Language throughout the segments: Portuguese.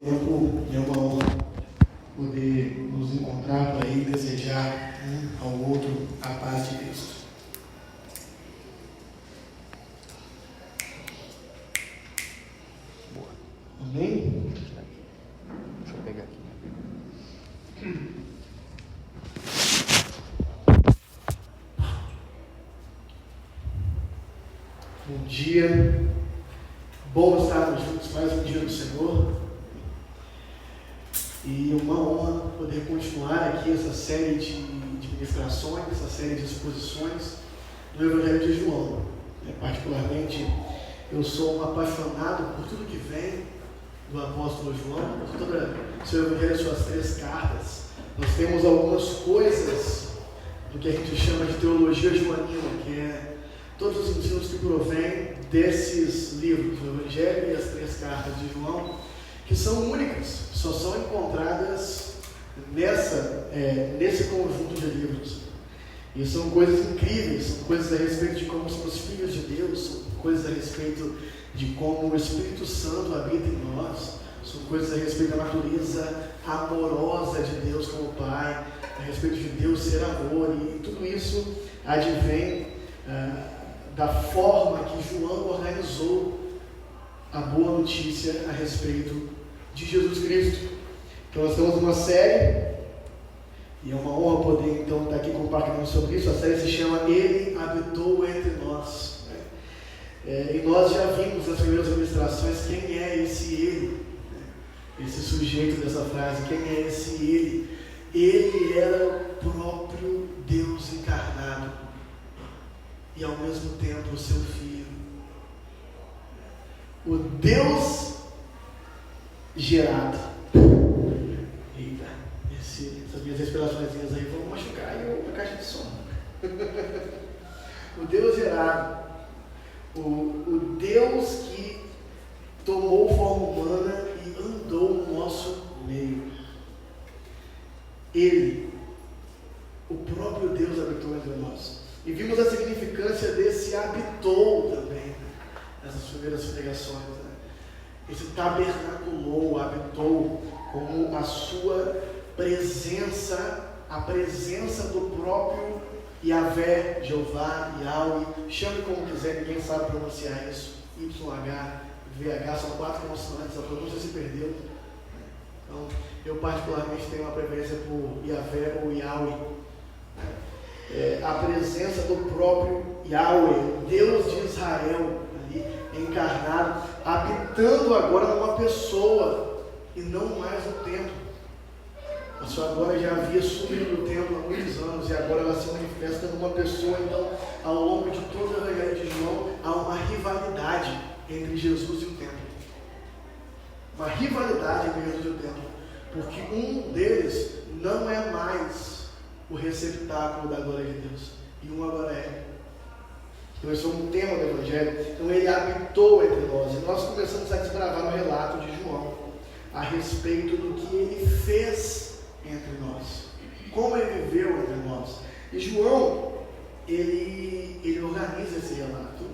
tempo é uma honra poder nos encontrar para ir desejar um ao outro a paz de Cristo. Amém? Deixa eu pegar aqui. Bom dia. Bom estarmos juntos mais um dia do Senhor. E uma honra poder continuar aqui essa série de ministrações, essa série de exposições no Evangelho de João. Particularmente, eu sou um apaixonado por tudo que vem do apóstolo João, por todo o seu Evangelho e suas 3 cartas. Nós temos algumas coisas do que a gente chama de teologia joanina, que é todos os ensinos que provêm desses livros, o Evangelho e as 3 cartas de João, que são únicas, só são encontradas nesse conjunto de livros. E são coisas incríveis, são coisas a respeito de como somos filhos de Deus, são coisas a respeito de como o Espírito Santo habita em nós, são coisas a respeito da natureza amorosa de Deus como Pai, a respeito de Deus ser amor, e tudo isso advém da forma que João organizou a boa notícia a respeito de Jesus Cristo. Então nós temos uma série, e é uma honra poder então estar aqui compartilhando sobre isso. A série se chama Ele Habitou Entre Nós. E nós já vimos nas primeiras ministrações quem é esse Ele, esse sujeito dessa frase, quem é esse Ele. Ele era o próprio Deus encarnado e ao mesmo tempo o seu Filho. O Deus gerado. Eita, essas minhas respirações aí vão machucar aí a caixa de som. O Deus gerado. O Deus que tomou forma humana e andou no nosso meio. Ele, o próprio Deus, habitou entre nós. E vimos a significância desse habitou também nessas primeiras pregações. Esse tabernaculou, habitou como a sua presença, a presença do próprio Yahvé, Jeová, Yahweh, chame como quiser, ninguém sabe pronunciar isso. YH, VH, são 4 consoantes, a pronúncia se perdeu. Então, eu particularmente tenho uma preferência por Yahvé ou Yahweh. A presença do próprio Yahweh, Deus de Israel, ali, encarnado, habitando agora numa pessoa e não mais no templo. A sua glória já havia sumido do templo há muitos anos e agora ela se manifesta numa pessoa. Então, ao longo de todo o Evangelho de João, há uma rivalidade entre Jesus e o templo. Uma rivalidade entre Jesus e o templo, porque um deles não é mais o receptáculo da glória de Deus e um agora é. Então esse é um tema do Evangelho. Então ele habitou entre nós e nós começamos a desbravar o relato de João a respeito do que ele fez entre nós, como ele viveu entre nós. E João, ele organiza esse relato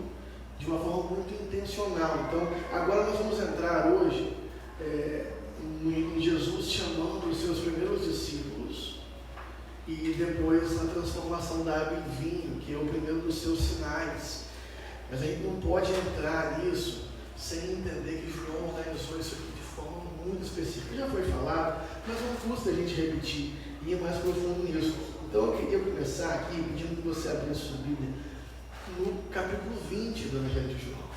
de uma forma muito intencional. Então agora nós vamos entrar hoje em Jesus chamando os seus primeiros discípulos e depois na transformação da água em vinho, que é o primeiro dos seus sinais. Mas a gente não pode entrar nisso sem entender que João organizou isso aqui de forma muito específica. Já foi falado, mas não custa a gente repetir e ir mais profundo nisso. Então eu queria começar aqui pedindo que você abrisse sua Bíblia no capítulo 20 do Evangelho de João.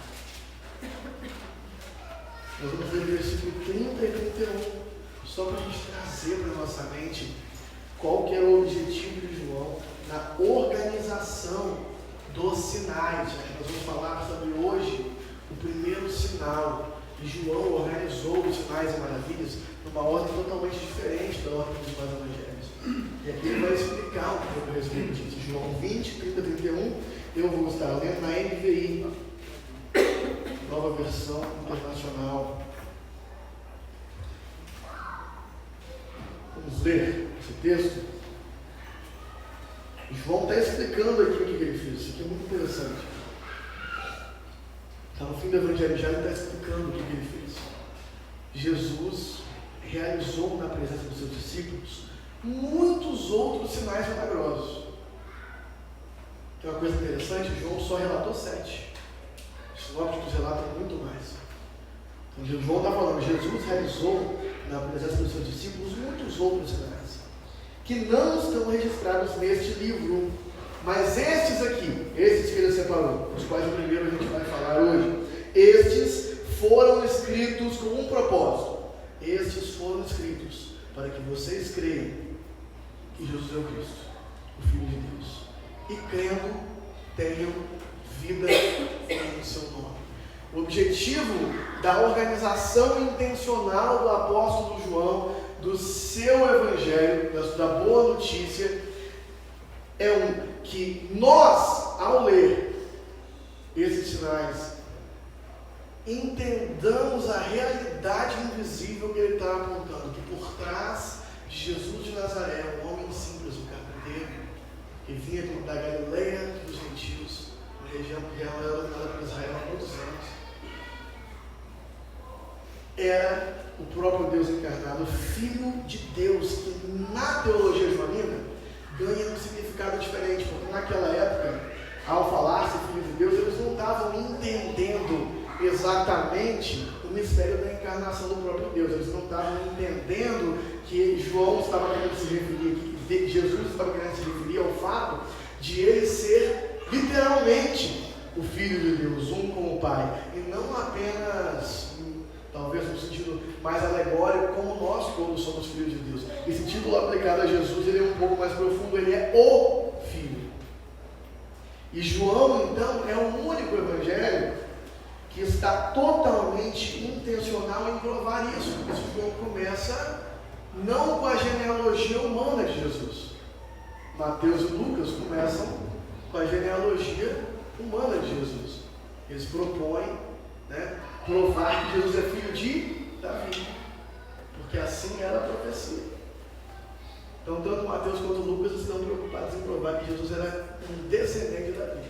Nós vamos ver o versículo 30 e 31, só para a gente trazer para a nossa mente qual que era o objetivo de João na organização dos sinais. Nós vamos falar sobre hoje o primeiro sinal. E João organizou os sinais e maravilhas numa ordem totalmente diferente da ordem dos demais evangelhos. E aqui ele vai explicar um pouco a respeito disso. João 20, 30 e 31, eu vou estar lendo na NVI, Nova Versão Internacional. Vamos ler esse texto. João está explicando aqui o que ele fez. Isso aqui é muito interessante. Está no fim do Evangelho já, ele está explicando o que ele fez. Jesus realizou na presença dos seus discípulos muitos outros sinais milagrosos. Tem uma coisa interessante, João só relatou 7. Os sinópticos relatam muito mais. Então, João está falando, Jesus realizou na presença dos seus discípulos muitos outros sinais, que não estão registrados neste livro, mas estes aqui, estes que ele separou, os quais o primeiro a gente vai falar hoje, estes foram escritos com um propósito. Estes foram escritos para que vocês creiam que Jesus é o Cristo, o Filho de Deus, e crendo, tenham vida em seu nome. O objetivo da organização intencional do apóstolo João, do seu evangelho, da boa notícia, é que nós, ao ler esses sinais, entendamos a realidade invisível que ele está apontando, que por trás de Jesus de Nazaré, um homem simples, um carpinteiro, que vinha da Galileia dos gentios, uma região que era governada por Israel há muitos anos, era o próprio Deus encarnado, o Filho de Deus, que na teologia joanina ganha um significado diferente, porque naquela época, ao falar-se Filho de Deus, eles não estavam entendendo exatamente o mistério da encarnação do próprio Deus. Eles não estavam entendendo que João estava querendo se referir, que Jesus estava querendo se referir ao fato de ele ser literalmente o Filho de Deus, um com o Pai, e não apenas, talvez no sentido mais alegórico, como nós todos somos filhos de Deus. Esse título aplicado a Jesus, ele é um pouco mais profundo, ele é o Filho. E João, então, é o único evangelho que está totalmente intencional em provar isso. Porque João começa não com a genealogia humana de Jesus. Mateus e Lucas começam com a genealogia humana de Jesus. Eles propõem, provar que Jesus é filho de Davi, porque assim era a profecia. Então, tanto Mateus quanto Lucas estão preocupados em provar que Jesus era um descendente de Davi.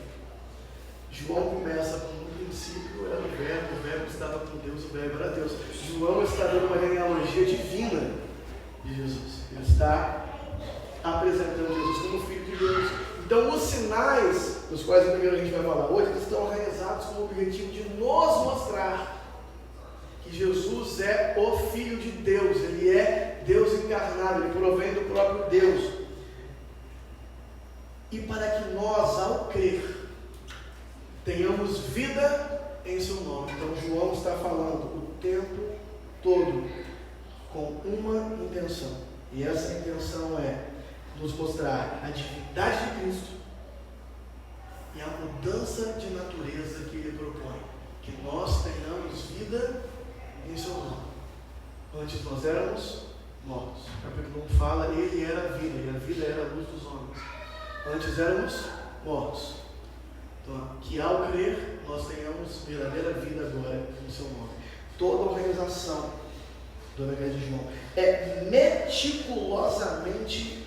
João começa com no princípio era o verbo estava com Deus, o verbo era Deus. João está dando uma genealogia divina de Jesus. Ele está apresentando Jesus como Filho de Deus. Então, os sinais, dos quais primeiro a gente vai falar hoje, eles estão organizados com o objetivo de nos mostrar que Jesus é o Filho de Deus, ele é Deus encarnado, ele provém do próprio Deus. E para que nós, ao crer, tenhamos vida em seu nome. Então, João está falando o tempo todo com uma intenção, e essa intenção é nos mostrar a divindade de Cristo e a mudança de natureza que ele propõe, que nós tenhamos vida em seu nome. Antes nós éramos mortos. O capítulo 1 fala, ele era a vida, e a vida era a luz dos homens. Antes éramos mortos. Então, que ao crer, nós tenhamos verdadeira vida agora em seu nome. Toda a organização do Evangelho de João é meticulosamente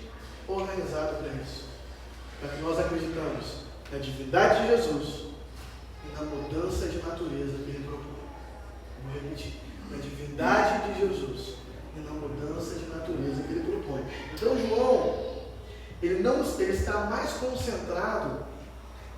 organizada para isso. Para que nós acreditamos na divindade de Jesus e na mudança de natureza que ele propõe. Vou repetir. Na divindade de Jesus e na mudança de natureza que ele propõe. Então, João, ele está mais concentrado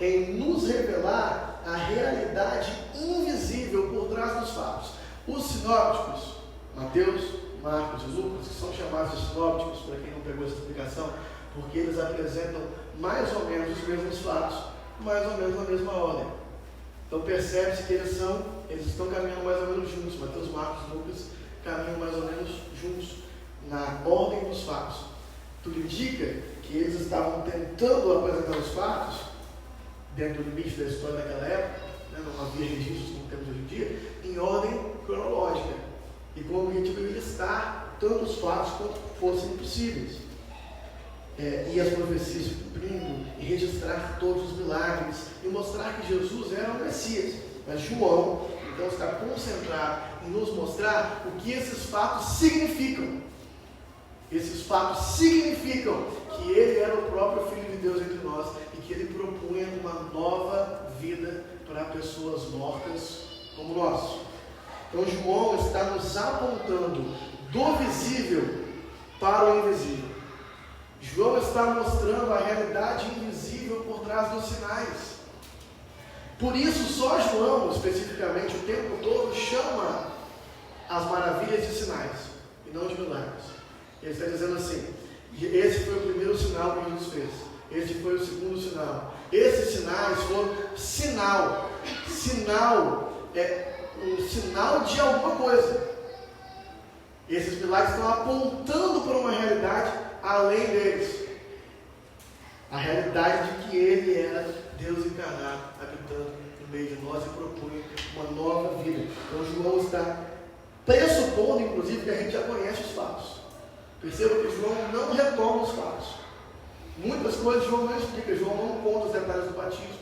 em nos revelar a realidade invisível por trás dos fatos. Os sinópticos, Mateus, Marcos e Lucas, que são chamados de sinópticos, para quem não pegou essa explicação, porque eles apresentam mais ou menos os mesmos fatos, mais ou menos na mesma ordem. Então percebe-se que eles estão caminhando mais ou menos juntos. Mateus, Marcos e Lucas caminham mais ou menos juntos na ordem dos fatos. Tudo indica que eles estavam tentando apresentar os fatos dentro do limite da história daquela época, não havia registros como temos hoje em dia, em ordem cronológica, e com o objetivo de listar tantos fatos quanto fossem possíveis, e as profecias se cumprindo, e registrar todos os milagres, e mostrar que Jesus era o Messias. Mas João, então, está concentrado em nos mostrar o que esses fatos significam. Esses fatos significam que ele era o próprio Filho de Deus entre nós e que ele propunha uma nova vida para pessoas mortas como nós. Então João está nos apontando do visível para o invisível. João está mostrando a realidade invisível por trás dos sinais. Por isso, só João, especificamente, o tempo todo, chama as maravilhas de sinais, e não de milagres. Ele está dizendo assim, esse foi o primeiro sinal que Jesus fez, esse foi o segundo sinal. Esses sinais foram sinal. Sinal é um sinal de alguma coisa. Esses milagres estão apontando para uma realidade além deles. A realidade de que Ele era Deus encarnado, habitando no meio de nós e propunha uma nova vida. Então João está pressupondo, inclusive, que a gente já conhece os fatos. Perceba que João não retoma os fatos. Muitas coisas João não explica. João não conta os detalhes do batismo.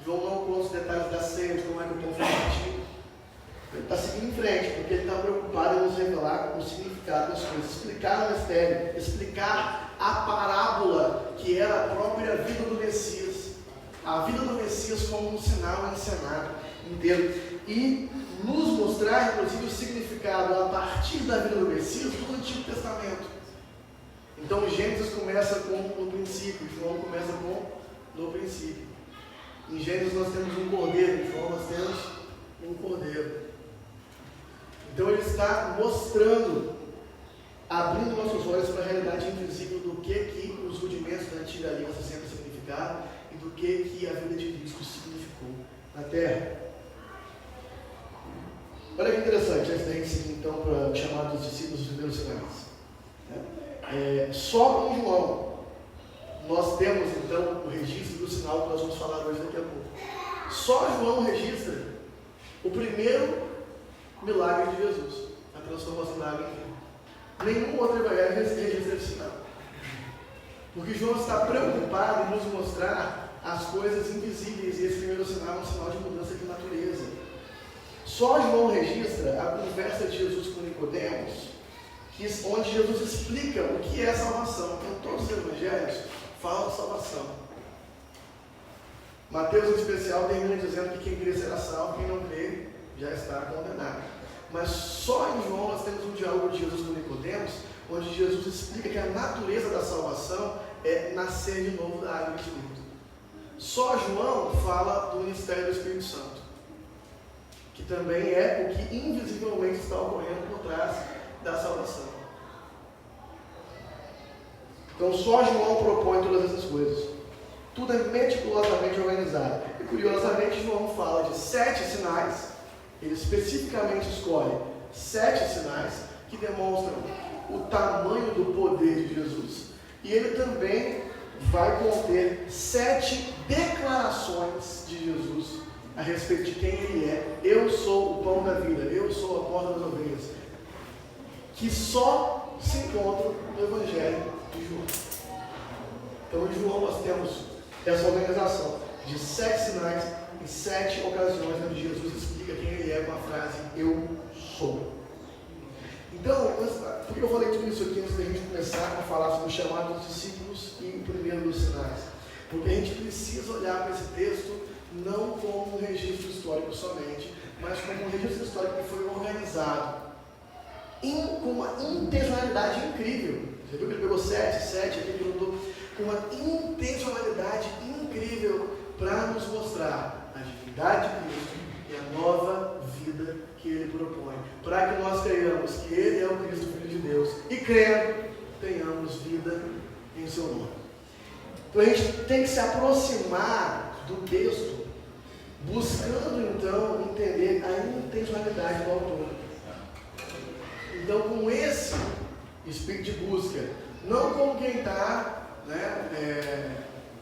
João não conta os detalhes da ceia, de como é que o pão foi partido. Ele está seguindo em frente, porque ele está preocupado em nos revelar o significado das coisas, explicar o mistério, explicar a parábola que era a própria vida do Messias, a vida do Messias como um sinal encenado inteiro, e nos mostrar, inclusive, o significado a partir da vida do Messias do Antigo Testamento. Então, Gênesis começa com o princípio, João começa com no princípio. Em Gênesis nós temos um cordeiro, em João nós temos um cordeiro. Então ele está mostrando, abrindo nossos olhos para a realidade invisível do que os rudimentos da antiga aliança sempre significaram e do que a vida de Cristo significou na terra. Olha que interessante, antes da gente seguir então para o chamado dos discípulos dos primeiros sinais. Só com João nós temos então o registro do sinal que nós vamos falar hoje daqui a pouco. Só João registra o primeiro milagre de Jesus, a transformação da água em vinho. Nenhum outro evangelho registra esse sinal. Porque João está preocupado em nos mostrar as coisas invisíveis, e esse primeiro sinal é um sinal de mudança de natureza. Só João registra a conversa de Jesus com Nicodemos, onde Jesus explica o que é salvação. Então todos os evangelhos falam de salvação. Mateus, em especial, termina dizendo que quem crê será salvo, quem não crê já está condenado. Mas só em João nós temos um diálogo de Jesus com Nicodemos, onde Jesus explica que a natureza da salvação é nascer de novo da água do Espírito. Só João fala do ministério do Espírito Santo, que também é o que invisivelmente está ocorrendo por trás da salvação. Então só João propõe todas essas coisas. Tudo é meticulosamente organizado. E curiosamente João fala de 7 sinais. Ele especificamente escolhe 7 sinais que demonstram o tamanho do poder de Jesus. E ele também vai conter 7 declarações de Jesus a respeito de quem ele é. Eu sou o pão da vida, eu sou a porta das ovelhas, que só se encontram no Evangelho de João. Então em João nós temos essa organização de 7 sinais em 7 ocasiões onde Jesus explica quem ele é com a frase eu sou. Então, por que eu falei tudo isso aqui antes da gente começar a falar sobre o chamado dos discípulos e o primeiro dos sinais? Porque a gente precisa olhar para esse texto não como um registro histórico somente, mas como um registro histórico que foi organizado com uma intencionalidade incrível. Você viu que ele pegou 7 aqui, ele juntou com uma intencionalidade incrível para nos mostrar a divindade de Cristo e a nova vida que Ele propõe, para que nós creiamos que Ele é o Cristo, Filho de Deus, e crendo, tenhamos vida em seu nome. Então a gente tem que se aproximar do texto, buscando então entender a intencionalidade do autor. Então, com esse espírito de busca, não como quem está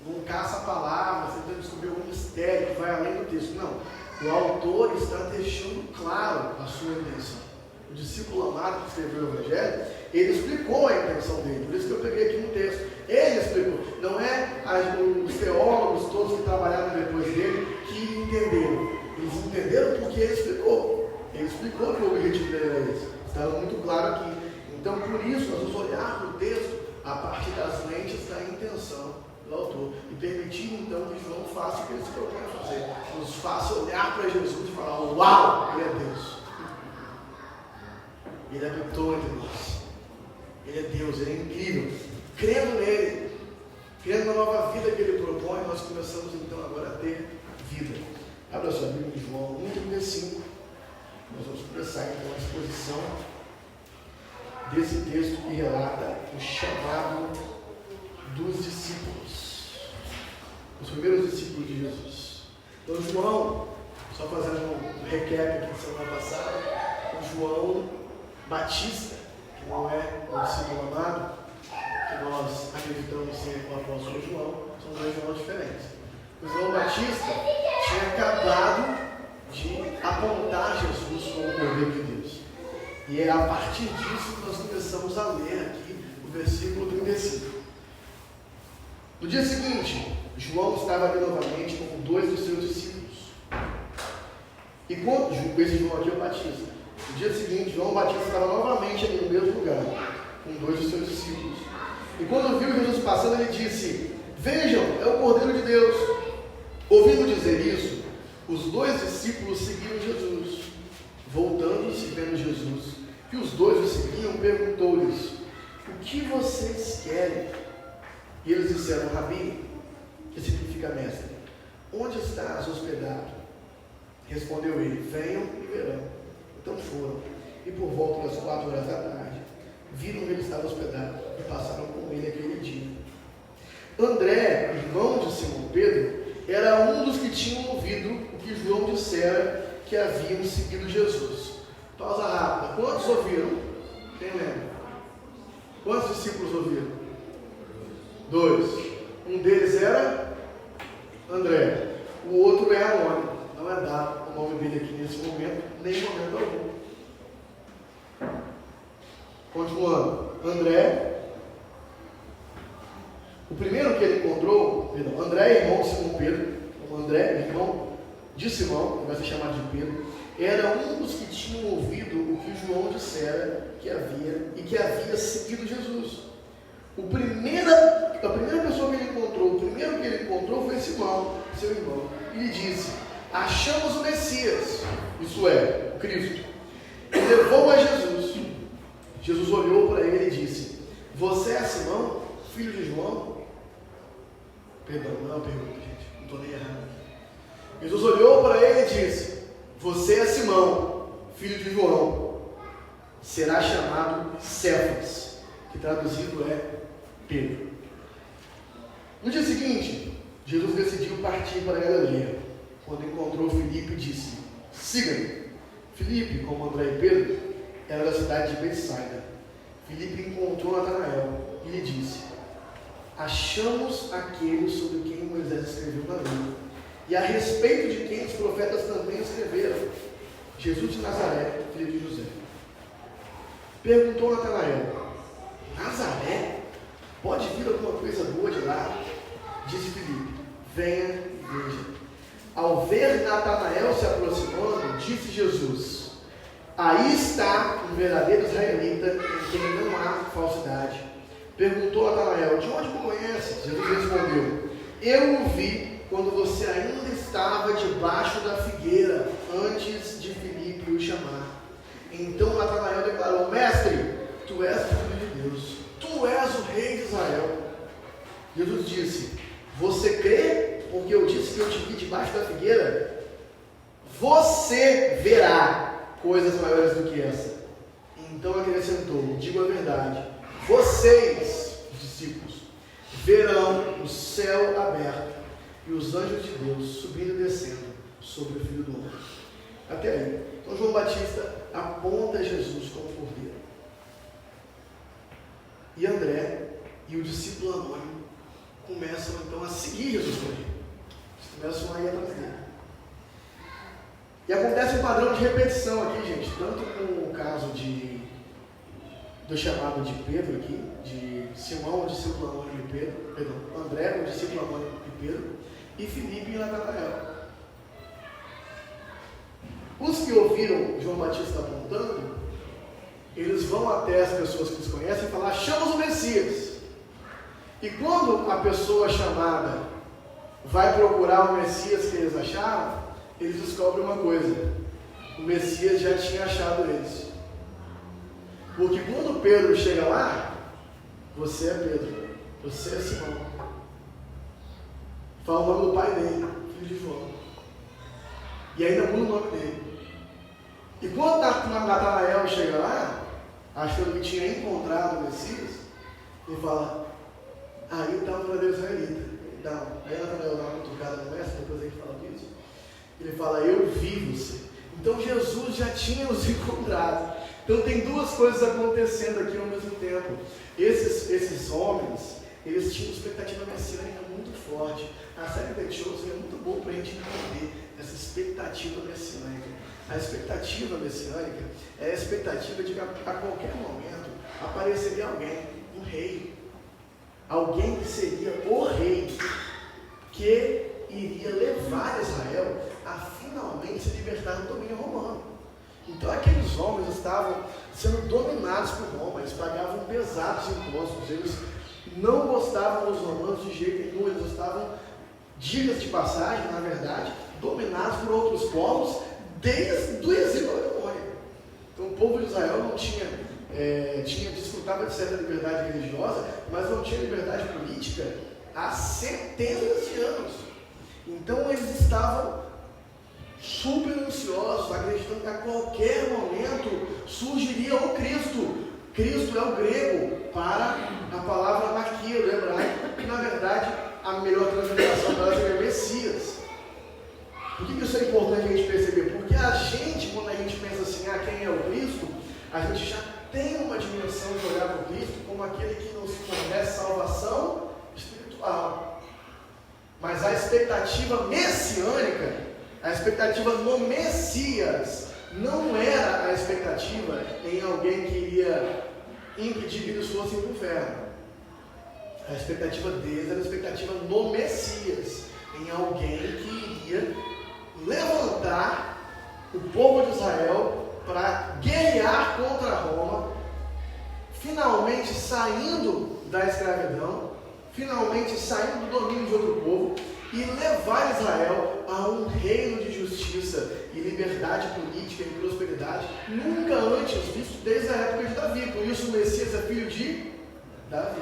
num caça-palavras, tentando descobrir algum mistério que vai além do texto. Não. O autor está deixando claro a sua intenção. O discípulo amado que escreveu o Evangelho, ele explicou a intenção dele. Por isso que eu peguei aqui no texto. Ele explicou. Não é os teólogos todos que trabalharam depois dele que entenderam. Eles entenderam porque ele explicou. Ele explicou que o objetivo dele era esse. Estava muito claro aqui. Então, por isso, nós vamos olhar para o texto a partir das lentes da intenção do autor. E permitir, então, que João faça o que ele se propõe a fazer. Nos faça olhar para Jesus e falar, uau, ele é Deus. Ele habitou entre nós. Ele é Deus, Ele é incrível. Crendo nele, crendo na nova vida que Ele propõe, nós começamos então agora a ter vida. Abra sua Bíblia em João 1,35. Nós vamos começar então a exposição desse texto que relata o chamado dos discípulos, os primeiros discípulos de Jesus. Então João, só fazendo um recap aqui da semana passada, o João Batista, que não é o discípulo amado, que nós acreditamos ser o apóstolo João, são dois João diferentes. O João Batista tinha acabado de apontar Jesus como o Cordeiro de Deus. E é a partir disso que nós começamos a ler aqui o versículo 35. No dia seguinte, João estava ali novamente com dois dos seus discípulos. E quando esse João aqui é o Batista. No dia seguinte, João Batista estava novamente ali no mesmo lugar, com dois dos seus discípulos. E quando viu Jesus passando, ele disse: vejam, é o Cordeiro de Deus. Ouvindo dizer isso, os dois discípulos seguiram Jesus. Voltando-se, vendo Jesus, que os dois o seguiam, perguntou-lhes: o que vocês querem? E eles disseram: Rabi, que significa mestre, onde estás hospedado? Respondeu ele: venham e verão. Então foram, e por volta das 4 horas da tarde, viram onde ele estava hospedado e passaram com ele aquele dia. André, irmão de Simão Pedro, era um dos que tinham ouvido o que João dissera, que haviam seguido Jesus. Pausa rápida. Quantos ouviram? Quem lembra? Quantos discípulos ouviram? 2. Um deles era André. O outro é anônimo. Não é dado o nome dele aqui nesse momento, nem em momento algum. Continuando. André. O primeiro que ele encontrou, André, irmão de Simão Pedro, André, irmão de Simão, que vai ser chamado de Pedro, era um dos que tinham ouvido o que João dissera que havia seguido Jesus. A primeira pessoa que ele encontrou, o primeiro que ele encontrou foi Simão, seu irmão. E lhe disse: achamos o Messias, isso é, o Cristo. E levou a Jesus. Jesus olhou para ele e disse: você é Simão, filho de João? Perdão, não é uma pergunta, gente, não estou nem errado. Jesus olhou para ele e disse: você é Simão, filho de João, será chamado Cefas, que traduzido é Pedro. No dia seguinte, Jesus decidiu partir para a Galileia. Quando encontrou Filipe, disse: siga-me. Filipe, como André e Pedro, era da cidade de Betsaida. Filipe encontrou Natanael e lhe disse: achamos aquele sobre quem Moisés escreveu na lei, e a respeito de quem os profetas também escreveram, Jesus de Nazaré, filho de José. Perguntou Natanael: Nazaré? Pode vir alguma coisa boa de lá? Disse Filipe: venha e veja. Ao ver Natanael se aproximando, disse Jesus: aí está um verdadeiro israelita em quem não há falsidade. Perguntou Natanael: de onde me conheces? Jesus respondeu: eu o vi quando você ainda estava debaixo da figueira, antes de Filipe o chamar. Então Natanael declarou: mestre, tu és o Filho de Deus, tu és o rei de Israel. Jesus disse: você crê porque eu disse que eu te vi debaixo da figueira? Você verá coisas maiores do que essa. Então acrescentou: digo a verdade, vocês, discípulos, verão o céu aberto e os anjos de Deus subindo e descendo sobre o Filho do Homem. Até aí. Então João Batista aponta Jesus como Cordeiro. E André e o discípulo anônimo começam então a seguir Jesus por aí. Eles começam a ir atrás dele. E acontece um padrão de repetição aqui, gente, tanto com o caso do chamado de Pedro aqui, de Simão, o discípulo anônimo de Pedro, André, o discípulo anônimo de Pedro, e Filipe e Natanael. Os que ouviram João Batista apontando, eles vão até as pessoas que eles conhecem e falam: achamos o Messias. E quando a pessoa chamada vai procurar o Messias que eles acharam, eles descobrem uma coisa: o Messias já tinha achado eles. Porque quando Pedro chega lá, você é Pedro, você é Simão. Fala o nome do pai dele, filho de João. E ainda muda o nome dele. E quando Natanael chega lá, achando que tinha encontrado o Messias, ele fala, aí está o verdadeiro israelita. Não, aí Natanael dá uma cutucada no mestre, depois ele fala disso. Ele fala, eu vi você. Então Jesus já tinha os encontrado. Então tem duas coisas acontecendo aqui ao mesmo tempo. Esses homens, eles tinham expectativa messiânica muito forte. A série The Chosen é muito boa para a gente entender essa expectativa messiânica. A expectativa messiânica é a expectativa de que a qualquer momento apareceria alguém, um rei. Alguém que seria o rei, que iria levar Israel a finalmente se libertar do domínio romano. Então aqueles homens estavam sendo dominados por Roma, eles pagavam pesados impostos, eles não gostavam dos romanos de jeito nenhum, eles estavam, dias de passagem, na verdade, dominados por outros povos desde o exílio da Babilônia. Então o povo de Israel não desfrutava de certa liberdade religiosa, mas não tinha liberdade política há centenas de anos. Então eles estavam super ansiosos, acreditando que a qualquer momento surgiria o Cristo. Cristo é o grego para a palavra maquia, do hebraico, que na verdade a melhor transliteração dela seria Messias. Por que isso é importante a gente perceber? Porque a gente, quando a gente pensa assim, quem é o Cristo, a gente já tem uma dimensão de olhar para o Cristo como aquele que nos fornece salvação espiritual. Mas a expectativa messiânica, a expectativa no Messias, não era a expectativa em alguém que iria impedir que eles fossem para o inferno. A expectativa deles era a expectativa no Messias, em alguém que iria levantar o povo de Israel para guerrear contra Roma, finalmente saindo da escravidão, finalmente saindo do domínio de outro povo e levar Israel a um reino de justiça e liberdade política e prosperidade nunca antes visto desde a época de Davi. Por isso o Messias é filho de Davi.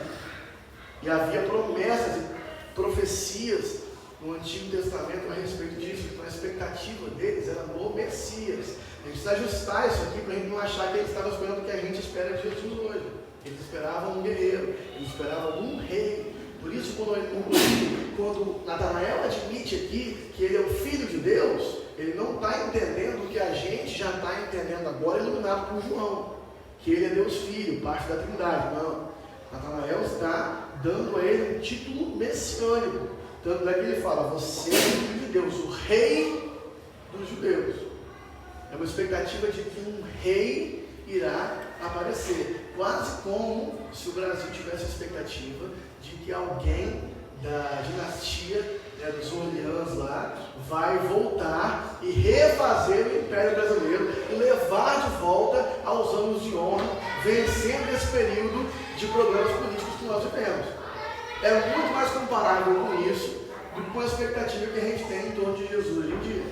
E havia promessas e profecias no Antigo Testamento a respeito disso. Então a expectativa deles era no Messias. A gente precisa ajustar isso aqui para a gente não achar que eles estavam esperando o que a gente espera de Jesus hoje. Eles esperavam um guerreiro, eles esperavam um rei. Por isso, quando Natanael admite aqui que ele é o Filho de Deus, ele não está entendendo o que a gente já está entendendo agora, iluminado por João, que ele é Deus Filho, parte da Trindade. Não. Natanael está dando a ele um título messiânico. Tanto é que ele fala, você é o Filho de Deus, o Rei dos Judeus. É uma expectativa de que um rei irá aparecer. Quase como se o Brasil tivesse a expectativa de que alguém da dinastia dos Orleans lá vai voltar e refazer o Império Brasileiro e levar de volta aos anos de honra, vencendo esse período de problemas políticos que nós vivemos. É muito mais comparável com isso do que com a expectativa que a gente tem em torno de Jesus hoje em dia.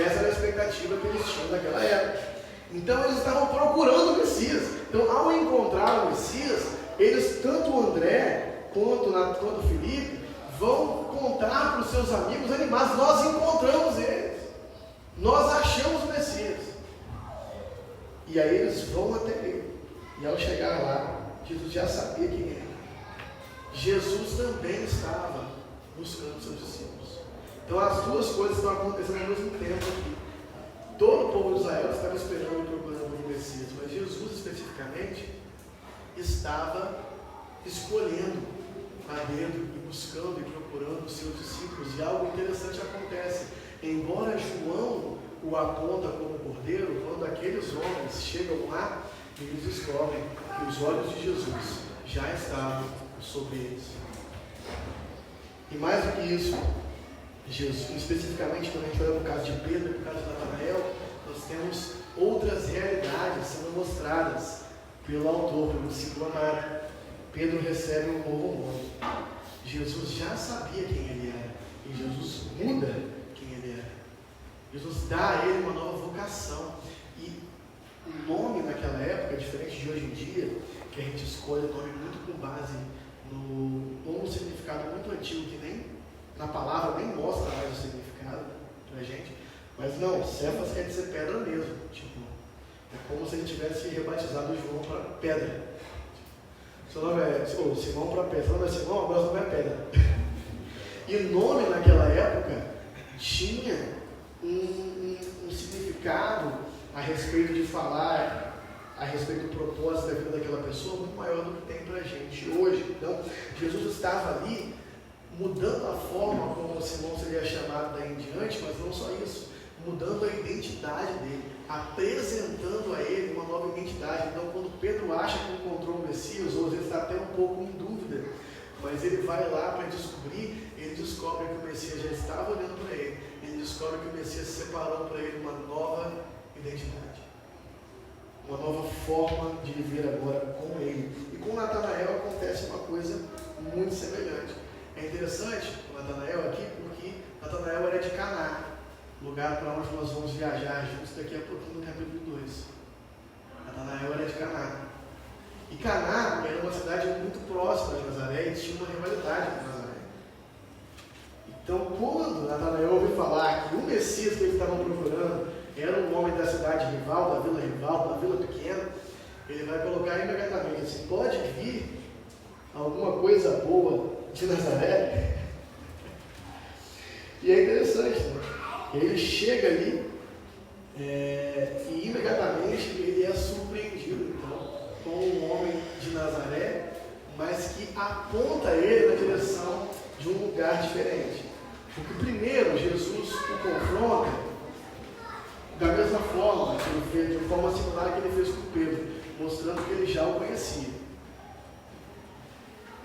Essa era a expectativa que eles tinham naquela época. Então eles estavam procurando o Messias. Então, ao encontrar o Messias, eles, tanto o André quanto o Felipe, vão contar para os seus amigos animados, nós encontramos eles. Nós achamos o Messias. E aí eles vão até ele. E ao chegar lá, Jesus já sabia quem era. Jesus também estava buscando seus discípulos. Então as duas coisas estão acontecendo ao mesmo tempo aqui. Todo o povo de Israel estava esperando e procurando o Messias, mas Jesus especificamente estava escolhendo a dedo e buscando e procurando os seus discípulos. E algo interessante acontece. Embora João o aponta como cordeiro, quando aqueles homens chegam lá, eles descobrem que os olhos de Jesus já estavam sobre eles. E mais do que isso, Jesus, especificamente quando a gente olha no caso de Pedro e no caso de Natanael, nós temos outras realidades sendo mostradas pelo autor, pelo discípulo amado. Pedro recebe um novo nome. Jesus já sabia quem ele era, e Jesus muda quem ele era. Jesus dá a ele uma nova vocação. E o nome naquela época, diferente de hoje em dia, que a gente escolhe o nome muito com base num significado muito antigo, que nem na palavra nem mostra mais o significado pra gente. Mas não, Cefas quer dizer pedra mesmo. Tipo, é como se ele tivesse rebatizado João para pedra. Seu nome é Simão para pedra. Seu nome é Simão, agora seu nome é pedra. E o nome naquela época tinha um significado a respeito de falar, a respeito do propósito da vida daquela pessoa, muito maior do que tem para a gente hoje. Então, Jesus estava ali mudando a forma como Simão seria chamado daí em diante, mas não só isso, mudando a identidade dele, apresentando a ele uma nova identidade. Então, quando Pedro acha que encontrou o Messias, ou às vezes está até um pouco em dúvida, mas ele vai lá para descobrir, ele descobre que o Messias já estava olhando para ele, ele descobre que o Messias separou para ele uma nova identidade, uma nova forma de viver agora com ele. E com Natanael acontece uma coisa muito semelhante. É interessante o Natanael aqui, porque Natanael era de Caná, lugar para onde nós vamos viajar juntos daqui a pouquinho no capítulo 2. Natanael era de Caná. E Caná era uma cidade muito próxima de Nazaré e tinha uma rivalidade com Nazaré. Então, quando Natanael ouviu falar que o Messias que eles estavam procurando era um homem da cidade rival, da vila pequena, ele vai colocar imediatamente assim: pode vir alguma coisa boa de Nazaré? E é interessante, né? Ele chega ali e imediatamente ele é surpreendido então, com um homem de Nazaré, mas que aponta ele na direção de um lugar diferente. Porque primeiro Jesus o confronta da mesma forma que ele fez, de forma similar que ele fez com Pedro, mostrando que ele já o conhecia.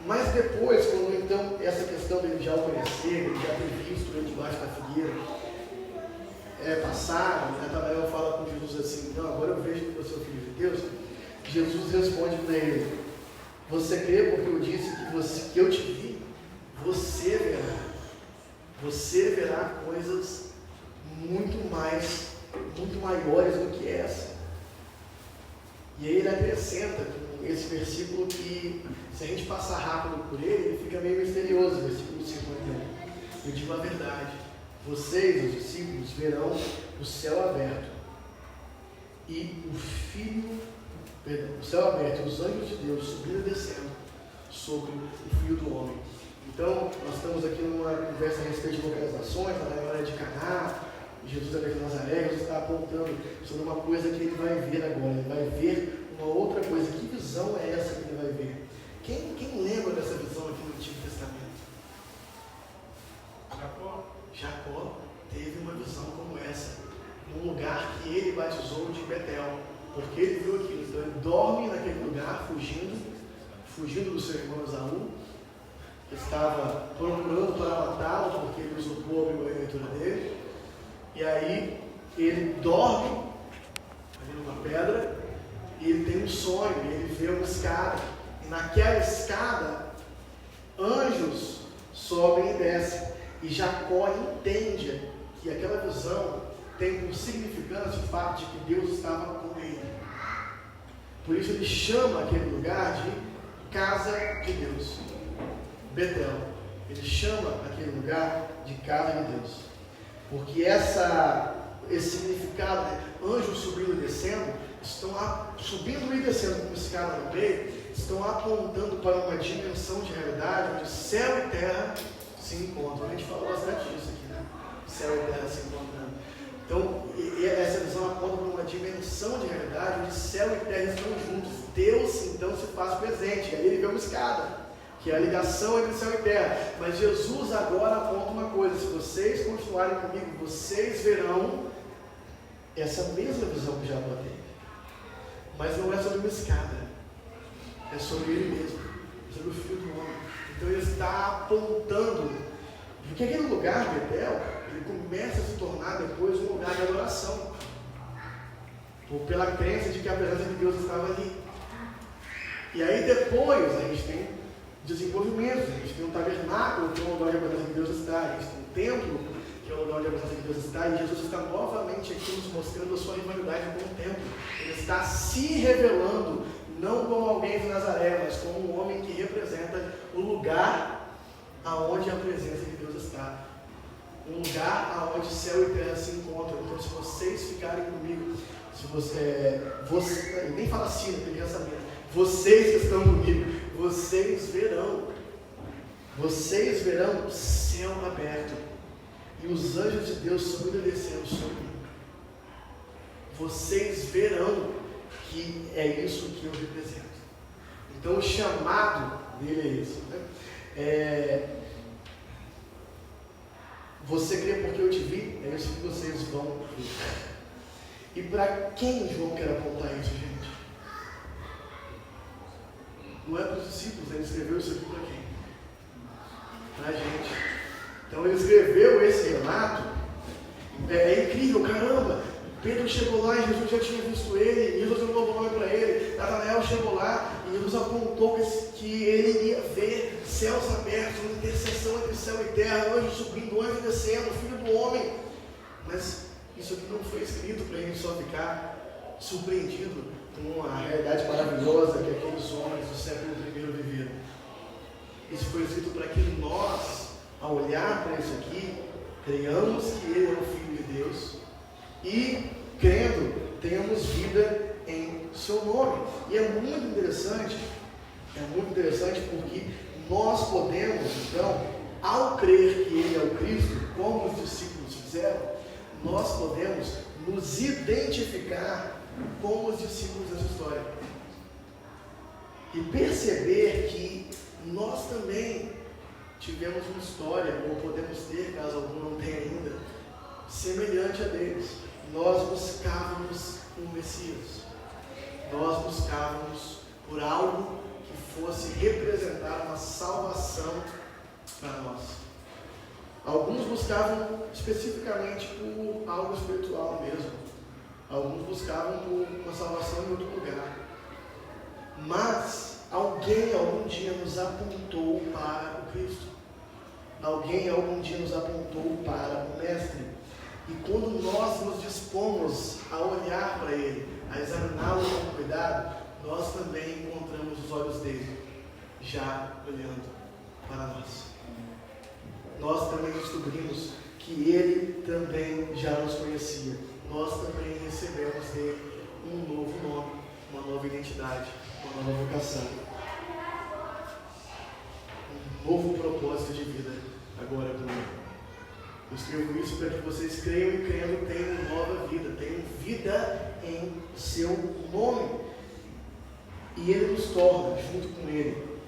Mas depois, quando então essa questão dele já o conhecer, ele já ter visto ele debaixo da figueira, passaram, Natanael fala com Jesus assim: não, agora eu vejo que você é o Filho de Deus. Jesus responde para ele: você crê porque eu disse que eu te vi? Você verá coisas muito maiores do que essa. E aí ele acrescenta com esse versículo que, se a gente passar rápido por ele fica meio misterioso, versículo 51. Eu digo a verdade: vocês, os discípulos, verão o céu aberto e o céu aberto e os anjos de Deus subindo e descendo sobre o Filho do Homem. Então, nós estamos aqui numa conversa a respeito de localizações, na hora de Caná, Jesus é de Nazaré. Jesus está apontando sobre uma coisa que ele vai ver agora. Ele vai ver uma outra coisa. Que visão é essa que ele vai ver? Quem lembra dessa visão aqui no Antigo Testamento? Jacó teve uma visão como essa, num lugar que ele batizou de Betel, porque ele viu aquilo. Então ele dorme naquele lugar, fugindo do seu irmão Esaú, que estava procurando para matá-lo, porque ele usurpou a primogenitura dele. E aí ele dorme ali numa pedra, e ele tem um sonho, e ele vê uma escada, e naquela escada anjos sobem e descem. E Jacó entende que aquela visão tem por significância o fato de que Deus estava com ele. Por isso ele chama aquele lugar de casa de Deus, Betel. Ele chama aquele lugar de casa de Deus, porque esse significado, né? Anjos subindo e descendo, estão subindo e descendo como escada no meio, estão apontando para uma dimensão de realidade onde céu e terra se encontram. A gente falou bastante disso aqui, né? Céu e terra se encontrando. Então, essa visão aponta para uma dimensão de realidade onde céu e terra estão juntos. Deus, então, se faz presente. E aí ele vê uma escada, que é a ligação entre céu e terra. Mas Jesus agora aponta uma coisa: se vocês continuarem comigo, vocês verão essa mesma visão que Jacó teve. Mas não é sobre uma escada, é sobre ele mesmo, é sobre o Filho do Homem. Então ele está apontando, porque aquele lugar, Betel, ele começa a se tornar depois um lugar de adoração, pela crença de que a presença de Deus estava ali. E aí depois a gente tem desenvolvimento, a gente tem um tabernáculo que é um lugar onde a presença de Deus está, a gente tem um templo que é o lugar onde a presença de Deus está, e Jesus está novamente aqui nos mostrando a sua rivalidade com o templo. Ele está se revelando, não como alguém de Nazaré, mas como um homem que representa o lugar aonde a presença de Deus está. Um lugar aonde céu e terra se encontram. Então, se vocês ficarem comigo, se você nem fala assim, né, tem pensamento. Vocês que estão comigo, vocês verão o céu aberto e os anjos de Deus subindo e descendo sobre mim. Vocês verão que é isso que eu represento. Então o chamado dele é isso, né? Você crê porque eu te vi, é isso que vocês vão ver. E para quem João quer apontar isso, gente? Não é para os discípulos, ele escreveu isso aqui para quem? Para a gente. Então ele escreveu esse relato, é incrível, caramba, Pedro chegou lá e Jesus já tinha visto ele, Jesus deu um novo nome para ele, Natanael chegou lá e Jesus apontou que ele iria ver céus abertos, uma interseção entre céu e terra, anjos subindo, anjos descendo, filho do homem. Mas isso aqui não foi escrito para a gente só ficar surpreendido com a realidade maravilhosa que aqueles homens do século I viveram. Isso foi escrito para que nós, ao olhar para isso aqui, creiamos que ele é o Filho de Deus e, crendo, tenhamos vida em seu nome. E é muito interessante porque nós podemos, então, ao crer que ele é o Cristo, como os discípulos fizeram, nós podemos nos identificar com os discípulos dessa história e perceber que nós também tivemos uma história, ou podemos ter, caso algum não tenha ainda, semelhante a deles. Nós buscávamos um Messias. Nós buscávamos por algo que fosse representar uma salvação para nós. Alguns buscavam especificamente por algo espiritual mesmo. Alguns buscavam por uma salvação em outro lugar. Mas alguém algum dia nos apontou para o Cristo. Alguém algum dia nos apontou para o Mestre. E quando nós nos dispomos a olhar para Ele, a examiná-lo com cuidado, nós também encontramos os olhos dele, já olhando para nós. Nós também descobrimos que Ele também já nos conhecia. Nós também recebemos dele um novo nome, uma nova identidade, uma nova vocação, um novo propósito de vida agora comigo. Eu escrevo isso para que vocês creiam e crendo tenham nova vida, tenham vida em seu nome. E Ele nos torna, junto com Ele,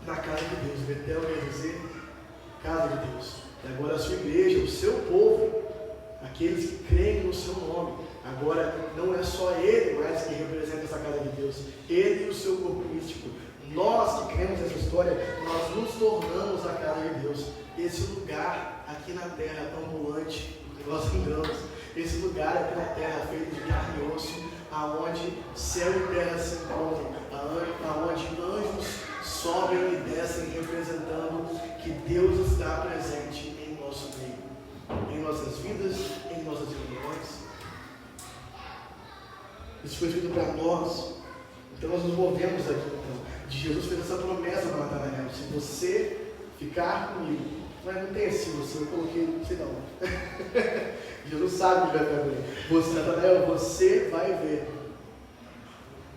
na casa de Deus. Betel quer dizer casa de Deus. E agora a sua igreja, o seu povo, aqueles que creem no seu nome. Agora não é só Ele mais que representa essa casa de Deus, Ele e o seu corpo místico. Nós que cremos nessa história, nós nos tornamos a casa de Deus. Esse lugar aqui na terra ambulante, que nós lembramos, esse lugar aqui na terra feito de carne e osso, aonde céu e terra se encontram, aonde anjos sobem e descem representando que Deus está presente em nosso meio, em nossas vidas, em nossas reuniões. Isso foi escrito para nós. Então nós nos movemos aqui. Então, Jesus fez essa promessa para Natanael: se você ficar comigo, mas não tem assim, eu coloquei, não sei não. Jesus sabe que vai ficar comigo. Você, Natanael, você vai ver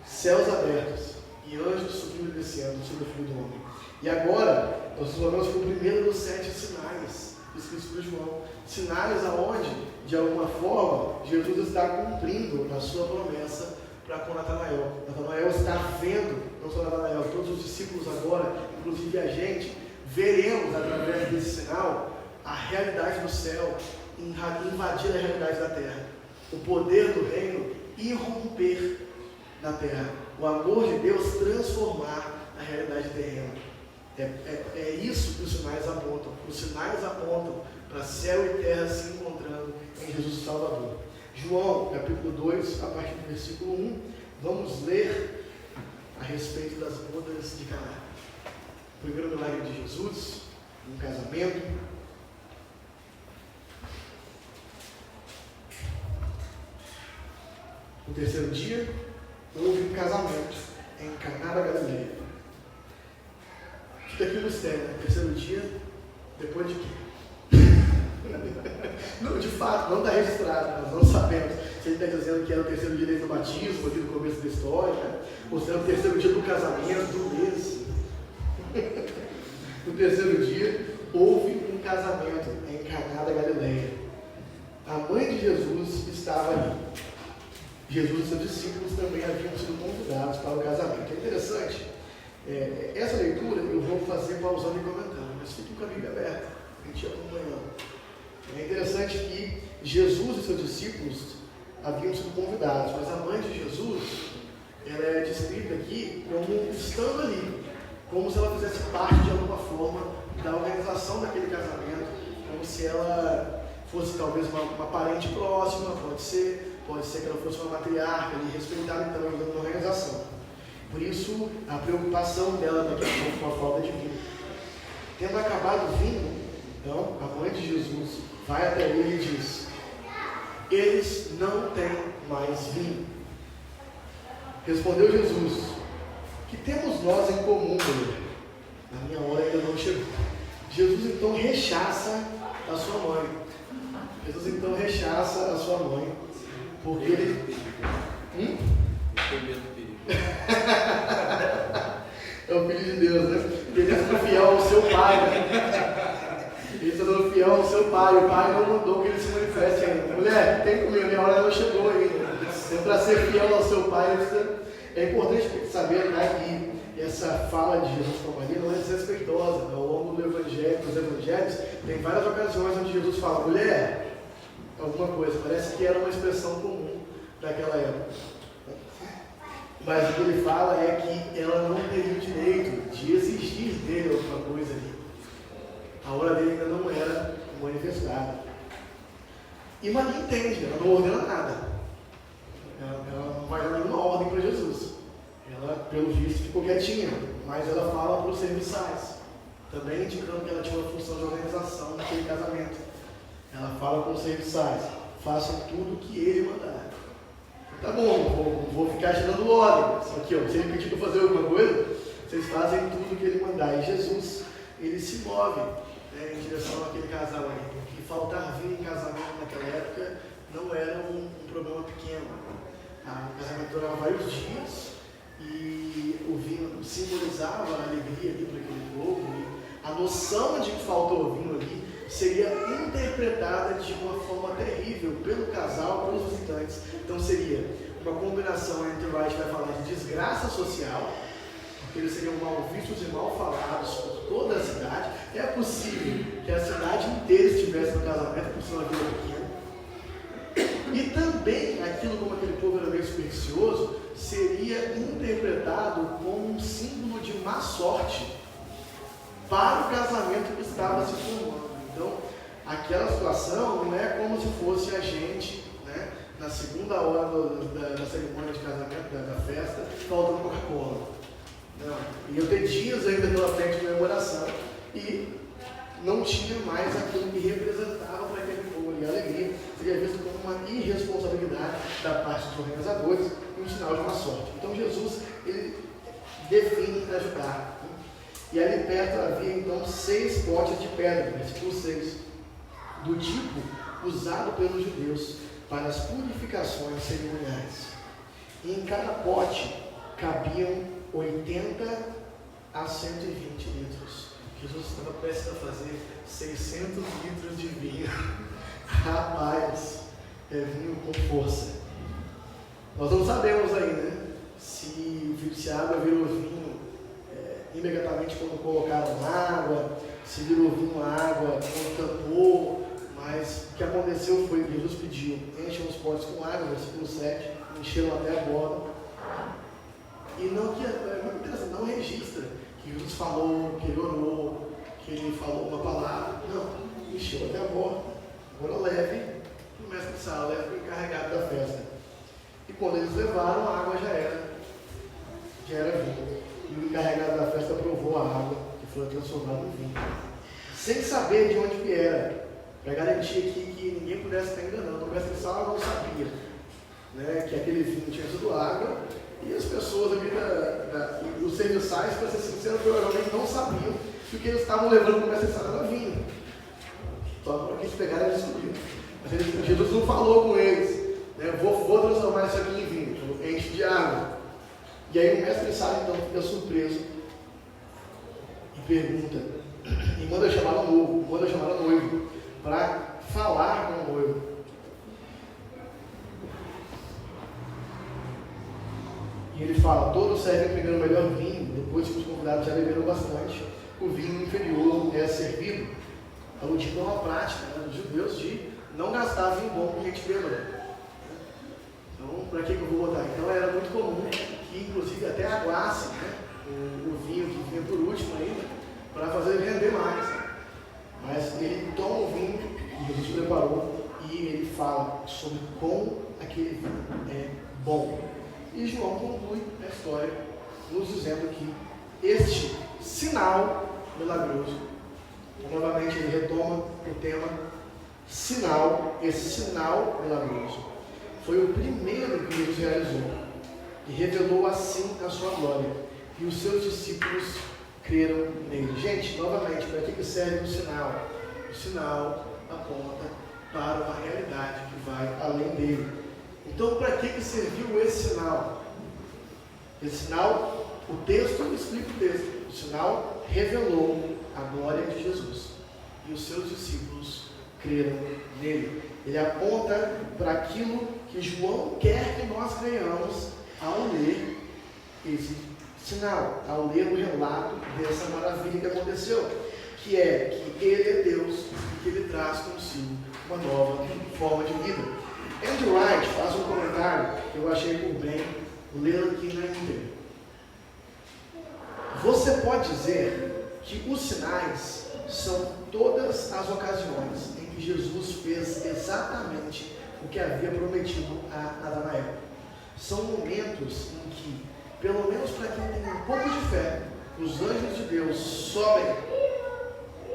céus abertos e anjos subindo e descendo sobre o Filho do Homem. E agora, nós nos tornamos o primeiro dos 7 sinais escritos por João. Sinais aonde, de alguma forma, Jesus está cumprindo na sua promessa para com Natanael. Natanael está vendo, não só Natanael, todos os discípulos agora, inclusive a gente, veremos através desse sinal a realidade do céu invadir a realidade da terra. O poder do reino irromper na terra. O amor de Deus transformar a realidade terrena. É isso que os sinais apontam. Os sinais apontam para céu e terra se encontrando em Jesus Salvador. João, capítulo 2, a partir do versículo 1, vamos ler a respeito das bodas de Caná. O primeiro milagre de Jesus, um casamento. No terceiro dia, houve um casamento em Caná da Galileia. Fica aqui o mistério, né? Terceiro dia, depois de quê? Não, de fato, não está registrado, nós não sabemos se ele está dizendo que era o terceiro dia desde o batismo, aqui no começo da história, né? Ou se era o terceiro dia do casamento, do mês. No terceiro dia, houve um casamento em Caná da Galileia. A mãe de Jesus estava ali. Jesus e seus discípulos também haviam sido convidados para o casamento. É interessante, essa leitura eu vou fazer pausando e comentando, mas fique com a Bíblia aberta, a gente acompanhando. É interessante que Jesus e seus discípulos haviam sido convidados, mas a mãe de Jesus, ela é descrita aqui como estando ali, como se ela fizesse parte de alguma forma da organização daquele casamento, como se ela fosse talvez uma parente próxima, pode ser que ela fosse uma matriarca ali, respeitada então na organização. Por isso, a preocupação dela daqui a pouco com a falta de vinho. Tendo acabado o vinho, então, a mãe de Jesus vai até ele e diz: eles não têm mais vinho. Respondeu Jesus: que temos nós em comum, mulher? A minha hora ainda não chegou. Jesus então rechaça a sua mãe. Jesus então rechaça a sua mãe, porque ele... Tem medo do perigo. É o filho de Deus, né? Ele é fiel ao seu pai, né? Ele está sendo fiel ao seu pai. O pai não mandou que ele se manifeste ainda. Mulher, tem comigo, minha hora não chegou ainda. Então, para ser fiel ao seu pai, é importante saber, né, que essa fala de Jesus com Maria não é desrespeitosa. Ao longo do evangelho, dos evangelhos, tem várias ocasiões onde Jesus fala: mulher, alguma coisa. Parece que era uma expressão comum daquela época. Mas o que ele fala é que ela não teria o direito de exigir dele alguma coisa ali. A hora dele ainda não era manifestada. E Maria entende, ela não ordena nada. Ela não vai dar nenhuma ordem para Jesus. Ela, pelo visto, ficou quietinha, mas ela fala para os serviçais, também indicando que ela tinha uma função de organização naquele casamento. Ela fala com os serviçais: façam tudo o que ele mandar. Tá bom, vou ficar tirando ordem. Só que, se ele pedir para fazer alguma coisa, vocês fazem tudo o que ele mandar. E Jesus, ele se move, né, em direção àquele casal aí. Porque faltar vinho em casamento naquela época não era um problema pequeno. O casamento durava vários dias e o vinho simbolizava a alegria ali para aquele povo. E a noção de que faltou vinho ali seria interpretada de uma forma terrível pelo casal, pelos visitantes. Então seria uma combinação entre o que a gente vai falar de desgraça social, porque eles seriam mal vistos e mal falados por toda a cidade. É possível que a cidade inteira estivesse no casamento, por ser uma vila pequena. E também aquilo, como aquele povo era meio supersticioso, seria interpretado como um símbolo de má sorte para o casamento que estava se formando. Então, aquela situação não é como se fosse a gente, né, na segunda hora da cerimônia de casamento, da festa, faltando Coca-Cola. Não. Ia ter dias ainda pela frente de comemoração e não tinha mais aquilo que representava para aquele povo ali a alegria. Seria visto como uma irresponsabilidade da parte dos organizadores e um sinal de má sorte. Então, Jesus, ele define ajudar. E ali perto havia então 6 potes de pedra, versículo 6, do tipo usado pelos judeus para as purificações cerimoniais. E em cada pote cabiam 80 a 120 litros. Jesus estava prestes a fazer 600 litros de vinho. Rapaz, é vinho com força. Nós não sabemos ainda, né, se a água virou vinho imediatamente quando colocaram água, se virou vinho água quando tampou, mas o que aconteceu foi que Jesus pediu: enchem os potes com água, versículo 7, encheram até a borda. E não, que é muito interessante, não registra que Jesus falou, que ele orou, que ele falou uma palavra. Não, encheu até a borda. Agora leve o mestre de sala, leve o encarregado da festa. E quando eles levaram, a água já era vinho. E o encarregado da festa provou a água que foi transformada em vinho, sem saber de onde que era, para garantir aqui que ninguém pudesse estar enganando. O mestre de sala não sabia. né, que aquele vinho tinha sido água, e as pessoas ali, os serviçais, para ser sincero, provavelmente não sabiam que o que eles estavam levando como necessário era vinho. Só para que eles pegaram e descobriram. Mas Jesus não falou com eles, né, vou transformar isso aqui em vinho, enche de água. E aí o mestre sai, então, fica surpreso e pergunta, e manda chamar o noivo, para falar com o noivo. E ele fala, todos servem primeiro o melhor vinho, depois que os convidados já beberam bastante, o vinho inferior é servido, aludindo a uma prática, né, dos judeus de não gastar vinho bom com gente bêbada. Então, para que eu vou botar? Então era muito comum que, inclusive, até aguasse, né, o vinho que vinha por último ainda, para fazer ele render mais. Mas ele toma o vinho que Jesus preparou e ele fala sobre como aquele vinho é bom. E João conclui a história nos dizendo que este sinal milagroso, novamente ele retoma o tema sinal, esse sinal milagroso, foi o primeiro que Jesus realizou e revelou assim a sua glória, e os seus discípulos creram nele. Gente, novamente, para que serve o sinal? O sinal aponta para uma realidade que vai além dele. Então, para que serviu esse sinal? Esse sinal, o texto explica o texto. O sinal revelou a glória de Jesus e os seus discípulos creram nele. Ele aponta para aquilo que João quer que nós creiamos ao ler esse sinal, ao ler o relato dessa maravilha que aconteceu, que é que ele é Deus e que ele traz consigo uma nova forma de vida. Andrew Wright faz um comentário que eu achei por bem ler aqui na íntegra. Você pode dizer que os sinais são todas as ocasiões em que Jesus fez exatamente o que havia prometido a Natanael. São momentos em que, pelo menos para quem tem um pouco de fé, os anjos de Deus sobem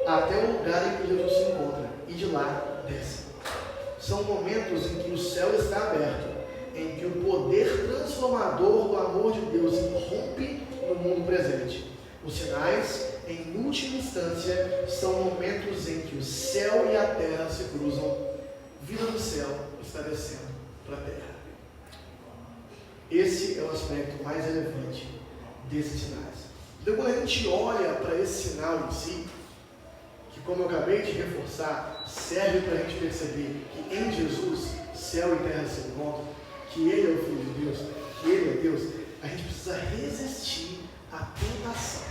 até o lugar em que Jesus se encontra e de lá descem. São momentos em que o céu está aberto, em que o poder transformador do amor de Deus irrompe no mundo presente. Os sinais, em última instância, são momentos em que o céu e a terra se cruzam, vida do céu está descendo para a terra. Esse é o aspecto mais relevante desses sinais. Então, quando a gente olha para esse sinal em si, que, como eu acabei de reforçar, serve para a gente perceber que em Jesus, céu e terra se encontram, que Ele é o Filho de Deus, que Ele é Deus, a gente precisa resistir à tentação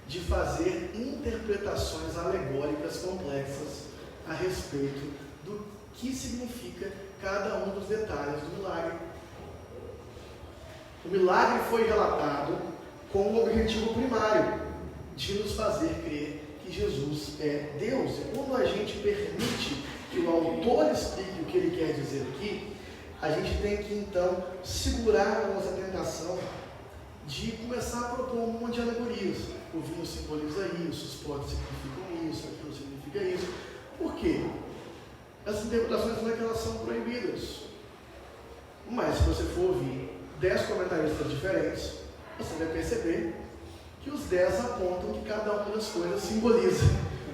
de fazer interpretações alegóricas complexas a respeito do que significa cada um dos detalhes do milagre. O milagre foi relatado com um objetivo primário, de nos fazer crer que Jesus é Deus. E quando a gente permite que o autor explique o que ele quer dizer aqui, a gente tem que então segurar a nossa tentação de começar a propor um monte de alegorias. O vinho simboliza isso, os potes significam isso, aquilo significa isso. Por quê? As interpretações não é que elas são proibidas. Mas se você for ouvir 10 comentaristas diferentes, você vai perceber que os 10 apontam que cada uma das coisas simboliza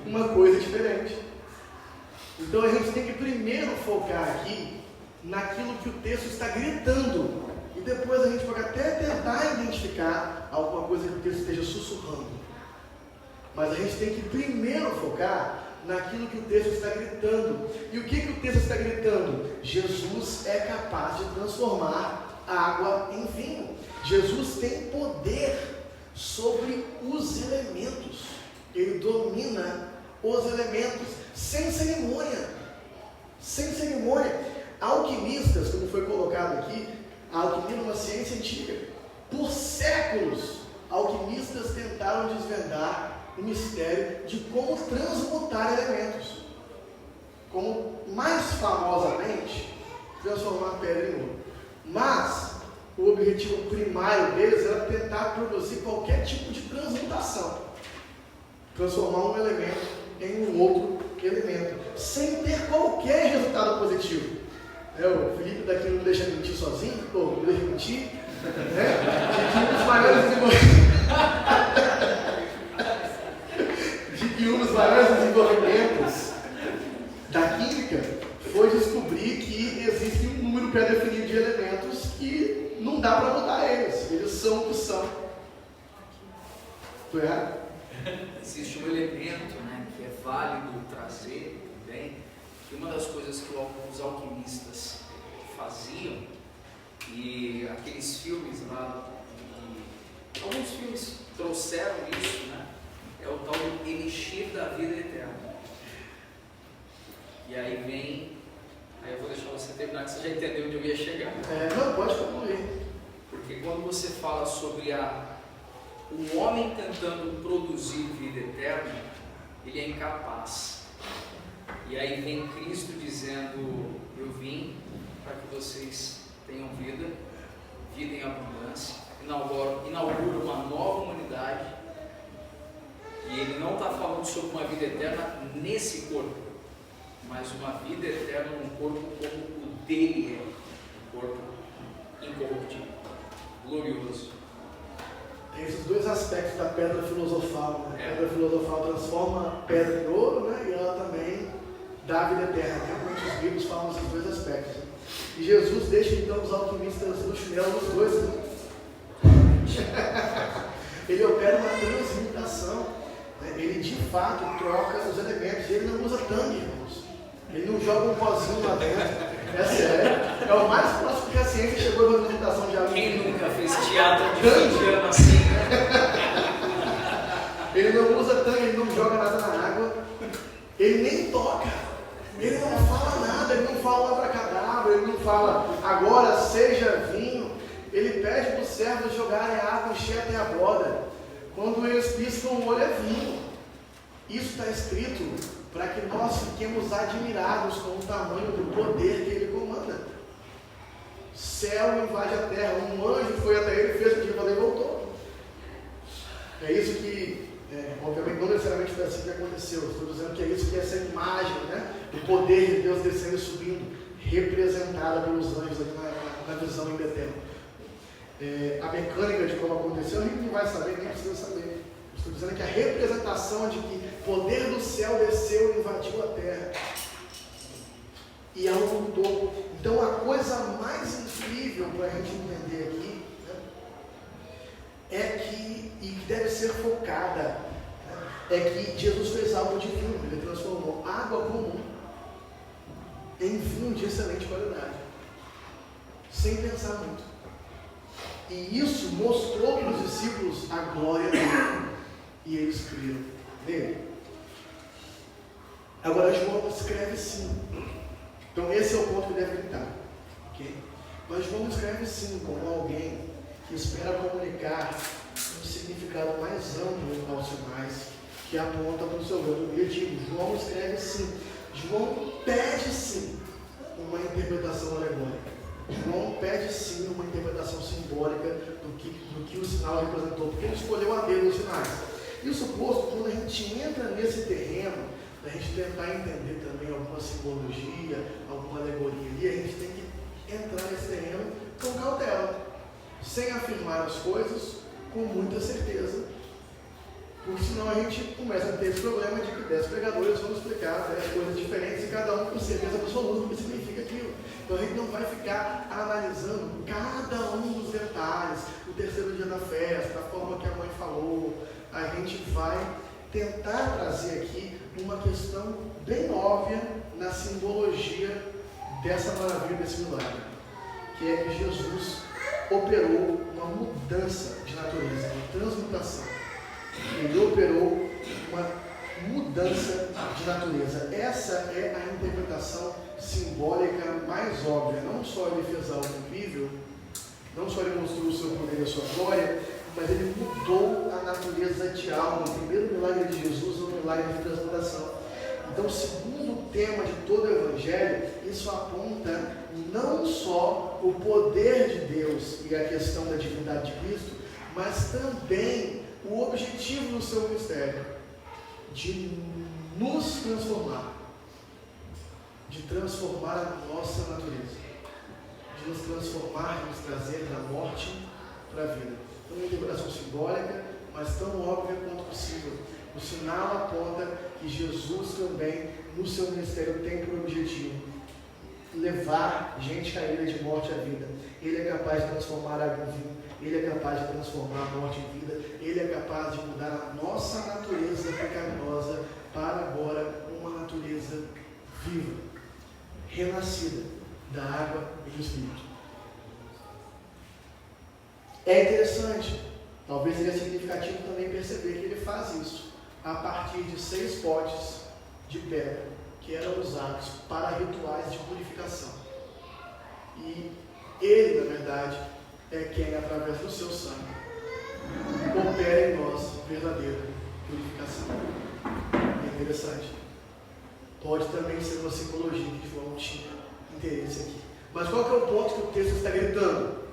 uma coisa diferente. Então a gente tem que primeiro focar aqui naquilo que o texto está gritando, e depois a gente pode até tentar identificar alguma coisa que o texto esteja sussurrando. Mas a gente tem que primeiro focar naquilo que o texto está gritando. E o que o texto está gritando? Jesus é capaz de transformar água em vinho. Jesus tem poder sobre os elementos. Ele domina os elementos sem cerimônia. Sem cerimônia. Alquimistas, como foi colocado aqui, a alquimia é uma ciência antiga. Por séculos, alquimistas tentaram desvendar o mistério de como transmutar elementos. Como, mais famosamente, transformar pedra em ouro. Mas o objetivo primário deles era tentar produzir qualquer tipo de transmutação, transformar um elemento em um outro elemento, sem ter qualquer resultado positivo. O Felipe daqui não me deixa mentir sozinho, não me deixa mentir. De que um dos maiores desenvolvimentos da química foi descobrir que existe um número pré-definido de elementos que não dá para mudar eles. Eles são o que são. Estou errado? Existe um elemento, né, que é válido trazer também, que uma das coisas que os alquimistas faziam, e aqueles filmes lá, alguns filmes trouxeram isso, né, é o tal do elixir da vida eterna. E aí eu vou deixar você terminar, que você já entendeu onde eu ia chegar. Não, pode concluir. Porque quando você fala sobre o homem tentando produzir vida eterna, ele é incapaz. E aí vem Cristo dizendo: eu vim para que vocês tenham vida em abundância, inaugura uma nova humanidade. E ele não está falando sobre uma vida eterna nesse corpo, mas uma vida eterna num corpo como o dele é, um corpo incorruptível, glorioso. Tem esses dois aspectos da pedra filosofal, né? A pedra filosofal transforma a pedra em ouro, né? E ela também dá a vida eterna. Realmente os livros falam desses dois aspectos. Né? E Jesus deixa então os alquimistas no chinelo dos dois. Né? Ele opera uma transmutação. Né? Ele de fato troca os elementos. Ele não usa tangue, irmãos. Ele não joga um pozinho lá dentro. É sério. É o mais próximo que a ciência chegou da transmutação de água. Quem nunca fez teatro de 20 anos assim? Ele não usa tanque, ele não joga nada na água, ele nem toca, ele não fala nada, ele não fala abracadabra, ele não fala agora seja vinho. Ele pede para os servos jogarem água e encher até a borda. Quando eles piscam o olho é vinho. Isso está escrito para que nós fiquemos admirados com o tamanho do poder que ele comanda. Céu invade a terra, um anjo foi até ele, fez o que ele voltou. É isso que, obviamente, não necessariamente foi assim que aconteceu. Estou dizendo que é isso que é essa imagem, né? O poder de Deus descendo e subindo, representada pelos anjos ali na visão em Betel. A mecânica de como aconteceu, a gente não vai saber, nem precisa saber. Estou dizendo que a representação de que o poder do céu desceu e invadiu a terra. E ela mudou. Então a coisa mais incrível para a gente entender aqui, né, é que, e que deve ser focada, né, é que Jesus fez algo divino. Ele transformou água comum em vinho de excelente qualidade, sem pensar muito. E isso mostrou para os discípulos a glória dele. E eles creram nele. Agora João escreve sim. Então esse é o ponto que deve gritar. Okay? Mas João escreve sim como alguém que espera comunicar um significado mais amplo aos sinais que aponta para o seu grande objetivo. João escreve sim. João pede sim uma interpretação alegórica. João pede sim uma interpretação simbólica do que o sinal representou, porque ele escolheu a dedo os sinais. Isso posto, quando a gente entra nesse terreno, a gente tentar entender também alguma simbologia, alguma alegoria ali, a gente tem que entrar nesse terreno com cautela, sem afirmar as coisas com muita certeza, porque senão a gente começa a ter esse problema de que 10 pregadores vão explicar 10 coisas diferentes e cada um com certeza absoluta o que significa aquilo. Então a gente não vai ficar analisando cada um dos detalhes, o terceiro dia da festa, a forma que a mãe falou. A gente vai tentar trazer aqui uma questão bem óbvia na simbologia dessa maravilha, desse milagre, que é que Jesus operou uma mudança de natureza, uma transmutação. Ele operou uma mudança de natureza. Essa é a interpretação simbólica mais óbvia. Não só ele fez algo incrível, não só ele mostrou o seu poder e a sua glória, mas ele mudou a natureza de alma. O primeiro milagre de Jesus é um milagre de transmutação. Então, segundo o tema de todo o Evangelho, isso aponta não só o poder de Deus e a questão da divindade de Cristo, mas também o objetivo do seu ministério, de nos transformar, de transformar a nossa natureza. de nos transformar, de nos trazer da morte para a vida. Então, uma liberação simbólica, mas tão óbvia quanto possível. O sinal aponta que Jesus também, no seu ministério, tem por objetivo levar gente caída de morte à vida. Ele é capaz de transformar água em vinho. Ele é capaz de transformar a morte em vida. Ele é capaz de mudar a nossa natureza pecaminosa para agora uma natureza viva, renascida da água e do Espírito. É interessante, talvez seja significativo também perceber que ele faz isso a partir de 6 potes de pedra que eram usados para rituais de purificação. E ele, na verdade, é quem, através do seu sangue, opera em nós verdadeira purificação. É interessante. Pode também ser uma simbologia que João tinha interesse aqui. Mas qual que é o ponto que o texto está gritando?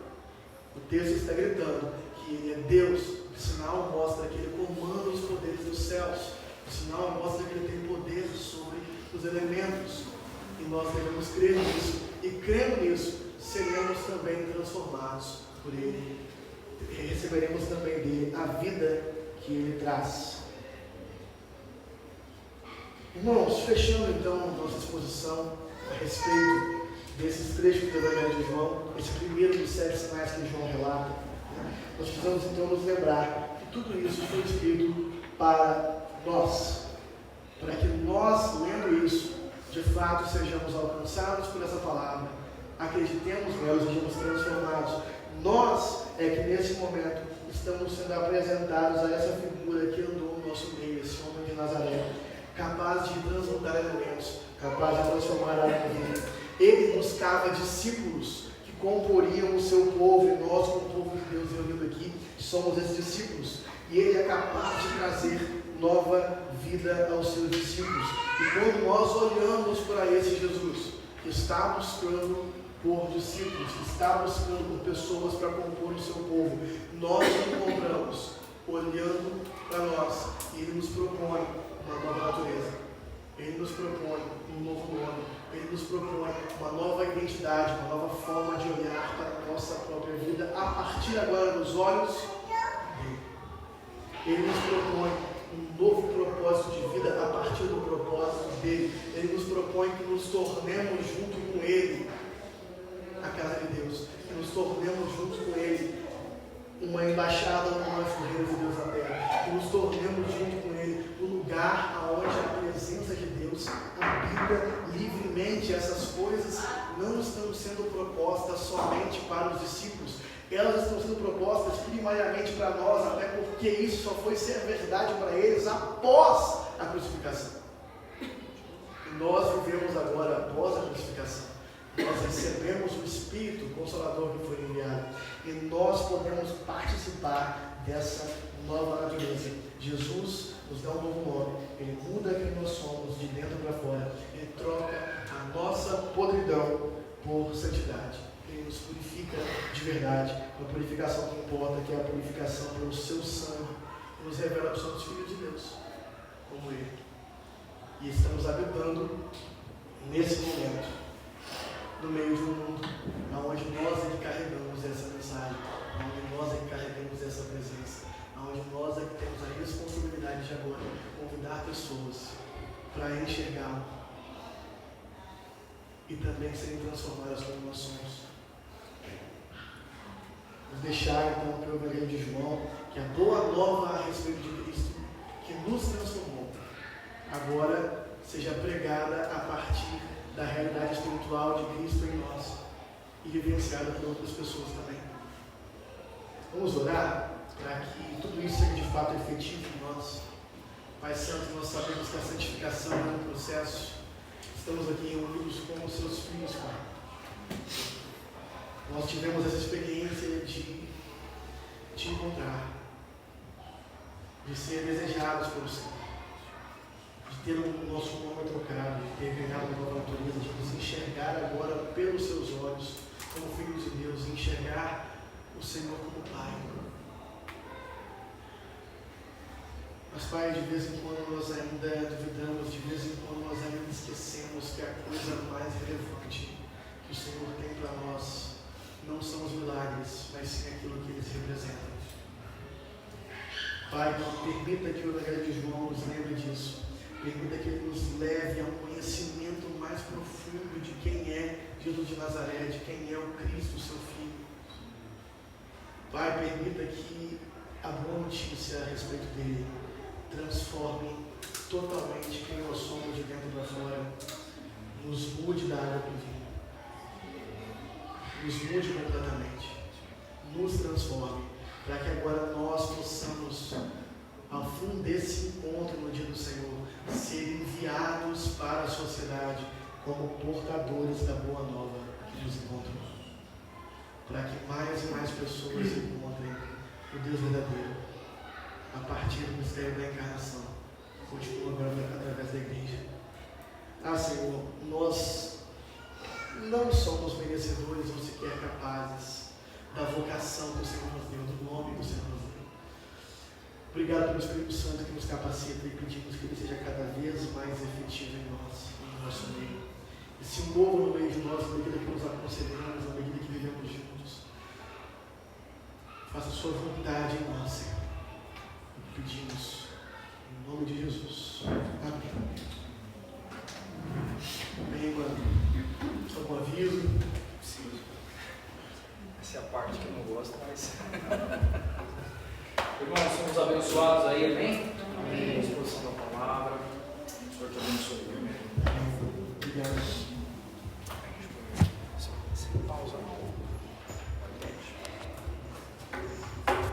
O texto está gritando que ele é Deus. O sinal mostra que ele comanda os poderes dos céus. O sinal mostra que ele tem poder sobre os elementos. E nós devemos crer nisso. E crendo nisso, seremos também transformados por ele. E receberemos também dele a vida que ele traz. Irmãos, fechando então nossa exposição a respeito desses trechos do Evangelho de João, esse primeiro dos 7 sinais que João relata, nós precisamos então nos lembrar que tudo isso foi escrito para nós, para que nós, lendo isso, de fato sejamos alcançados por essa palavra, acreditemos nela, sejamos transformados. Nós é que nesse momento estamos sendo apresentados a essa figura que andou no nosso meio, esse homem de Nazaré, capaz de transmudar elementos, capaz de transformar a vida. Ele buscava discípulos que comporiam o seu povo, e nós, como povo de Deus reunido aqui, somos esses discípulos. E ele é capaz de trazer nova vida aos seus discípulos. E quando nós olhamos para esse Jesus, que está buscando por discípulos, que está buscando por pessoas para compor o seu povo, nós o encontramos olhando para nós, e ele nos propõe uma nova natureza, ele nos propõe um novo nome, ele nos propõe uma nova identidade, uma nova forma de olhar para a nossa própria vida, a partir agora dos olhos dele. Ele nos propõe um novo propósito de vida a partir do propósito dele. Ele nos propõe que nos tornemos junto com ele a casa de Deus, que nos tornemos junto com ele uma embaixada no nosso reino de Deus na terra, que nos tornemos junto com ele o lugar onde a presença de Deus habita livremente. Essas coisas não estão sendo propostas somente para os discípulos, elas estão sendo propostas primariamente para nós, até porque isso só foi ser verdade para eles após a crucificação. E nós vivemos agora após a crucificação. Nós recebemos o Espírito Consolador que foi enviado, e nós podemos participar dessa nova natureza. Jesus nos dá um novo nome, ele muda quem nós somos de dentro para fora, ele troca a nossa podridão por santidade, ele nos purifica de verdade, a purificação que importa, que é a purificação pelo seu sangue, e nos revela que somos filhos de Deus, como ele. E estamos habitando nesse momento no meio de um mundo onde nós é que carregamos essa mensagem, onde nós é que carregamos essa presença, onde nós é que temos a responsabilidade de agora convidar pessoas para enxergá-lo e também serem transformadas como nós somos. Vamos deixar então para o Evangelho de João que a boa nova a respeito de Cristo, que nos transformou, agora seja pregada a partir da realidade espiritual de Cristo em nós e vivenciada por outras pessoas também. Vamos orar para que tudo isso seja de fato efetivo em nós. Pai Santo, nós sabemos que a santificação é um processo. Estamos aqui unidos como seus filhos, Pai. Nós tivemos essa experiência de te encontrar, de ser desejados pelo Senhor, de ter o nosso nome trocado, de ter ganhado uma nova natureza, de nos enxergar agora pelos seus olhos como filhos de Deus, enxergar o Senhor como Pai. Mas, Pai, de vez em quando nós ainda duvidamos, de vez em quando nós ainda esquecemos que a coisa mais relevante que o Senhor tem para nós não são os milagres, mas sim aquilo que eles representam. Pai, permita que o Evangelho de João nos lembre disso. Permita que ele nos leve a um conhecimento mais profundo de quem é Jesus de Nazaré, de quem é o Cristo, seu Filho. Pai, permita que a boa notícia a respeito dele transforme totalmente quem nós somos de dentro para fora, nos mude da água para o vinho, nos mude completamente, nos transforme, para que agora nós possamos, ao fim desse encontro no dia do Senhor, ser enviados para a sociedade como portadores da boa nova que nos encontrou, para que mais e mais pessoas encontrem o Deus verdadeiro a partir do mistério da encarnação. Continua agora através da igreja. Senhor, nós não somos merecedores ou sequer capazes da vocação que o Senhor nos deu, do nome que o Senhor nos deu. Obrigado pelo Espírito Santo que nos capacita e pedimos que ele seja cada vez mais efetivo em nós, em nosso meio. E se mova no meio de nós, na medida que nos aconselhamos, na medida que vivemos juntos. Faça a sua vontade em nós, Senhor. Pedimos em nome de Jesus. Amém. Amém, mano. Algum aviso? Preciso. Essa é a parte que eu não gosto, mas. Irmãos, somos abençoados aí, amém?